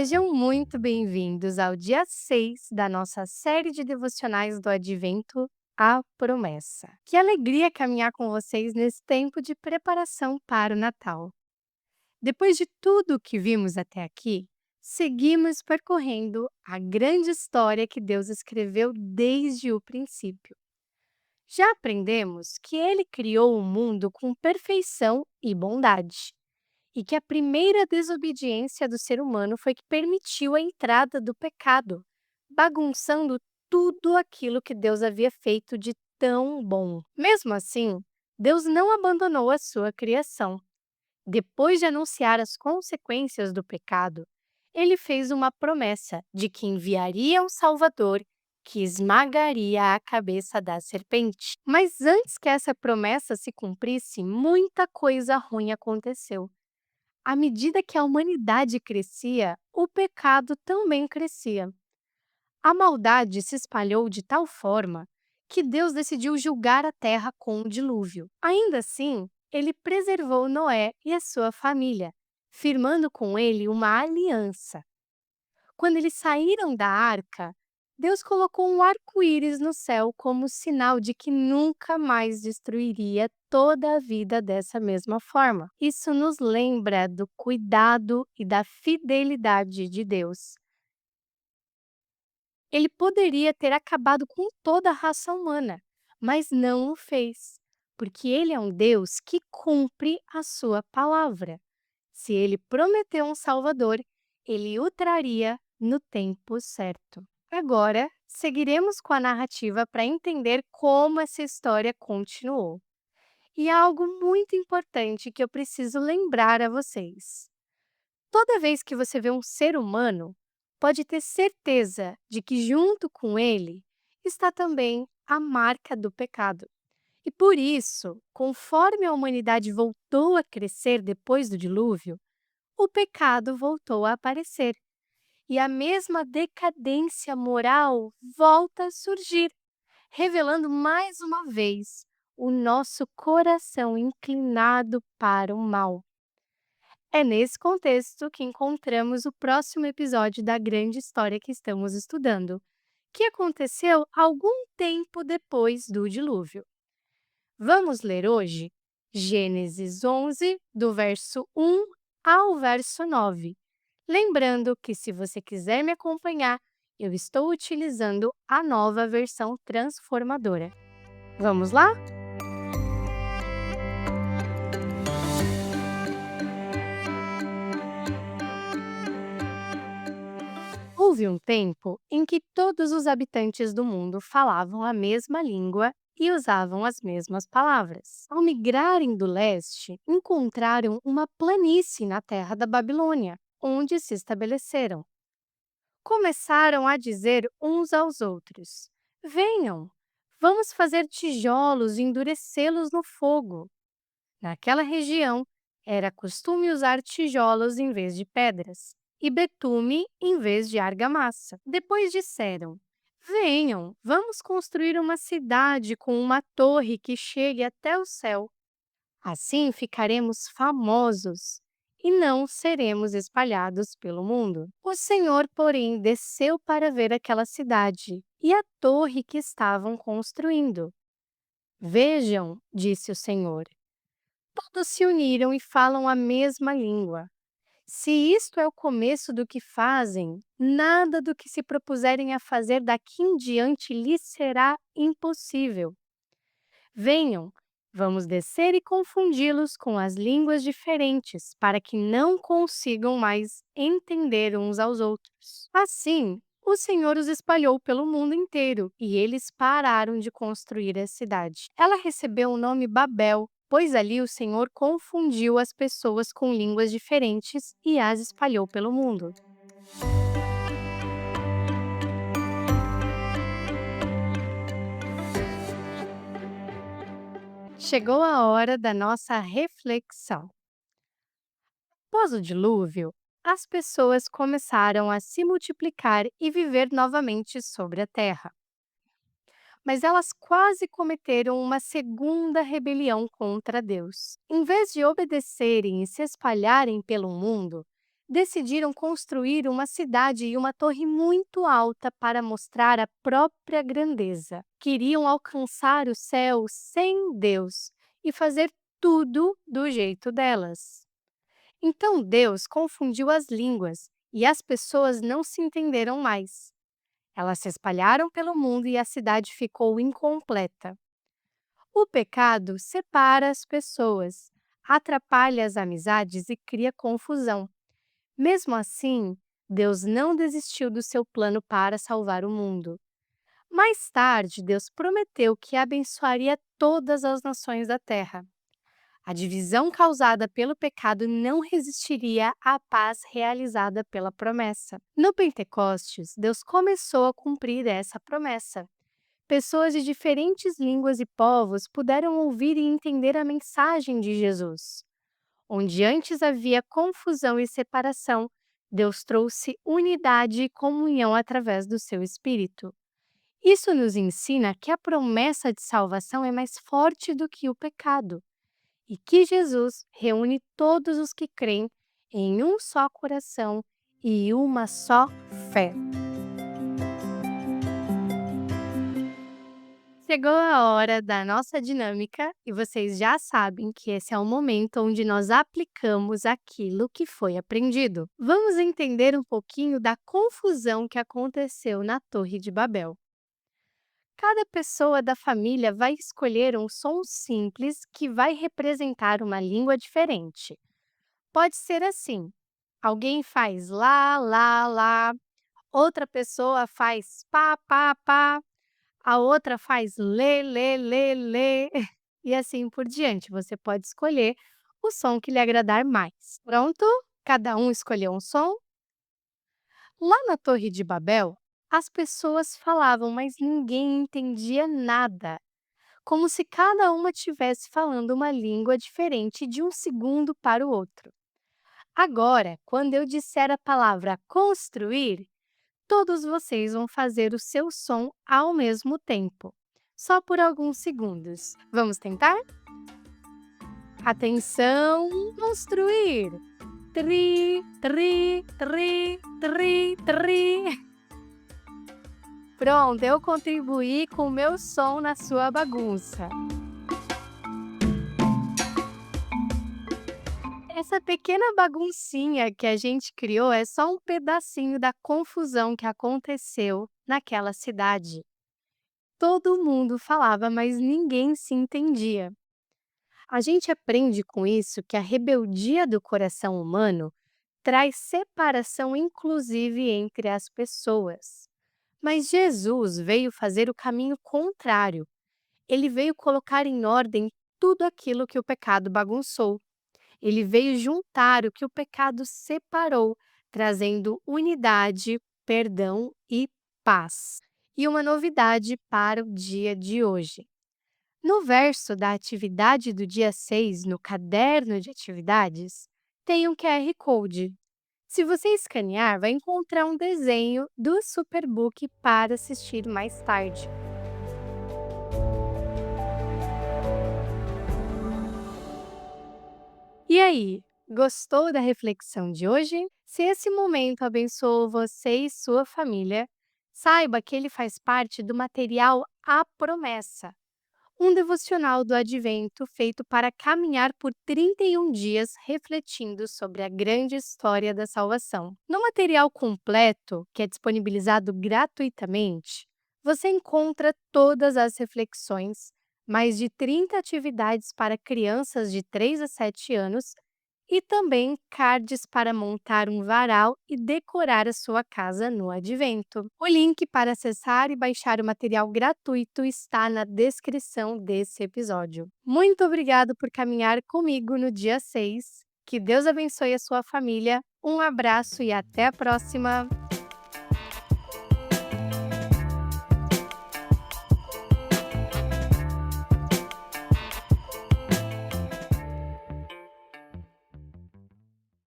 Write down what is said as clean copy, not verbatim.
Sejam muito bem-vindos ao dia 6 da nossa série de devocionais do Advento, A Promessa. Que alegria caminhar com vocês nesse tempo de preparação para o Natal. Depois de tudo o que vimos até aqui, seguimos percorrendo a grande história que Deus escreveu desde o princípio. Já aprendemos que Ele criou o mundo com perfeição e bondade e que a primeira desobediência do ser humano foi que permitiu a entrada do pecado, bagunçando tudo aquilo que Deus havia feito de tão bom. Mesmo assim, Deus não abandonou a sua criação. Depois de anunciar as consequências do pecado, ele fez uma promessa de que enviaria um Salvador que esmagaria a cabeça da serpente. Mas antes que essa promessa se cumprisse, muita coisa ruim aconteceu. À medida que a humanidade crescia, o pecado também crescia. A maldade se espalhou de tal forma que Deus decidiu julgar a terra com o dilúvio. Ainda assim, ele preservou Noé e a sua família, firmando com ele uma aliança. Quando eles saíram da arca, Deus colocou um arco-íris no céu como sinal de que nunca mais destruiria toda a vida dessa mesma forma. Isso nos lembra do cuidado e da fidelidade de Deus. Ele poderia ter acabado com toda a raça humana, mas não o fez, porque ele é um Deus que cumpre a sua palavra. Se ele prometeu um Salvador, ele o traria no tempo certo. Agora, seguiremos com a narrativa para entender como essa história continuou. E há algo muito importante que eu preciso lembrar a vocês. Toda vez que você vê um ser humano, pode ter certeza de que junto com ele está também a marca do pecado. E por isso, conforme a humanidade voltou a crescer depois do dilúvio, o pecado voltou a aparecer e a mesma decadência moral volta a surgir, revelando mais uma vez o nosso coração inclinado para o mal. É nesse contexto que encontramos o próximo episódio da grande história que estamos estudando, que aconteceu algum tempo depois do dilúvio. Vamos ler hoje Gênesis 11, do verso 1 ao verso 9. Lembrando que, se você quiser me acompanhar, eu estou utilizando a nova versão transformadora. Vamos lá? Houve um tempo em que todos os habitantes do mundo falavam a mesma língua e usavam as mesmas palavras. Ao migrarem do leste, encontraram uma planície na terra da Babilônia, onde se estabeleceram. Começaram a dizer uns aos outros: Venham, vamos fazer tijolos e endurecê-los no fogo. Naquela região, era costume usar tijolos em vez de pedras e betume em vez de argamassa. Depois disseram: Venham, vamos construir uma cidade com uma torre que chegue até o céu. Assim ficaremos famosos e não seremos espalhados pelo mundo. O Senhor, porém, desceu para ver aquela cidade e a torre que estavam construindo. Vejam, disse o Senhor, todos se uniram e falam a mesma língua. Se isto é o começo do que fazem, nada do que se propuserem a fazer daqui em diante lhes será impossível. Venham, vamos descer e confundi-los com as línguas diferentes, para que não consigam mais entender uns aos outros. Assim, o Senhor os espalhou pelo mundo inteiro e eles pararam de construir a cidade. Ela recebeu o nome Babel, pois ali o Senhor confundiu as pessoas com línguas diferentes e as espalhou pelo mundo. Chegou a hora da nossa reflexão. Após o dilúvio, as pessoas começaram a se multiplicar e viver novamente sobre a terra. Mas elas quase cometeram uma segunda rebelião contra Deus. Em vez de obedecerem e se espalharem pelo mundo, decidiram construir uma cidade e uma torre muito alta para mostrar a própria grandeza. Queriam alcançar o céu sem Deus e fazer tudo do jeito delas. Então Deus confundiu as línguas e as pessoas não se entenderam mais. Elas se espalharam pelo mundo e a cidade ficou incompleta. O pecado separa as pessoas, atrapalha as amizades e cria confusão. Mesmo assim, Deus não desistiu do seu plano para salvar o mundo. Mais tarde, Deus prometeu que abençoaria todas as nações da terra. A divisão causada pelo pecado não resistiria à paz realizada pela promessa. No Pentecostes, Deus começou a cumprir essa promessa. Pessoas de diferentes línguas e povos puderam ouvir e entender a mensagem de Jesus. Onde antes havia confusão e separação, Deus trouxe unidade e comunhão através do seu Espírito. Isso nos ensina que a promessa de salvação é mais forte do que o pecado e que Jesus reúne todos os que creem em um só coração e uma só fé. Chegou a hora da nossa dinâmica e vocês já sabem que esse é o momento onde nós aplicamos aquilo que foi aprendido. Vamos entender um pouquinho da confusão que aconteceu na Torre de Babel. Cada pessoa da família vai escolher um som simples que vai representar uma língua diferente. Pode ser assim: alguém faz lá, lá, lá, outra pessoa faz pá, pá, pá, a outra faz lê, lê, lê, lê, e assim por diante. Você pode escolher o som que lhe agradar mais. Pronto? Cada um escolheu um som? Lá na Torre de Babel, as pessoas falavam, mas ninguém entendia nada. Como se cada uma estivesse falando uma língua diferente de um segundo para o outro. Agora, quando eu disser a palavra construir, todos vocês vão fazer o seu som ao mesmo tempo, só por alguns segundos. Vamos tentar? Atenção, construir! Tri, tri, tri, tri, tri. Pronto, eu contribuí com o meu som na sua bagunça. Essa pequena baguncinha que a gente criou é só um pedacinho da confusão que aconteceu naquela cidade. Todo mundo falava, mas ninguém se entendia. A gente aprende com isso que a rebeldia do coração humano traz separação, inclusive entre as pessoas. Mas Jesus veio fazer o caminho contrário. Ele veio colocar em ordem tudo aquilo que o pecado bagunçou. Ele veio juntar o que o pecado separou, trazendo unidade, perdão e paz. E uma novidade para o dia de hoje. No verso da atividade do dia 6, no caderno de atividades, tem um QR Code. Se você escanear, vai encontrar um desenho do Superbook para assistir mais tarde. E aí, gostou da reflexão de hoje? Se esse momento abençoou você e sua família, saiba que ele faz parte do material A Promessa, um devocional do Advento feito para caminhar por 31 dias refletindo sobre a grande história da salvação. No material completo, que é disponibilizado gratuitamente, você encontra todas as reflexões, mais de 30 atividades para crianças de 3 a 7 anos e também cards para montar um varal e decorar a sua casa no Advento. O link para acessar e baixar o material gratuito está na descrição desse episódio. Muito obrigado por caminhar comigo no dia 6. Que Deus abençoe a sua família. Um abraço e até a próxima!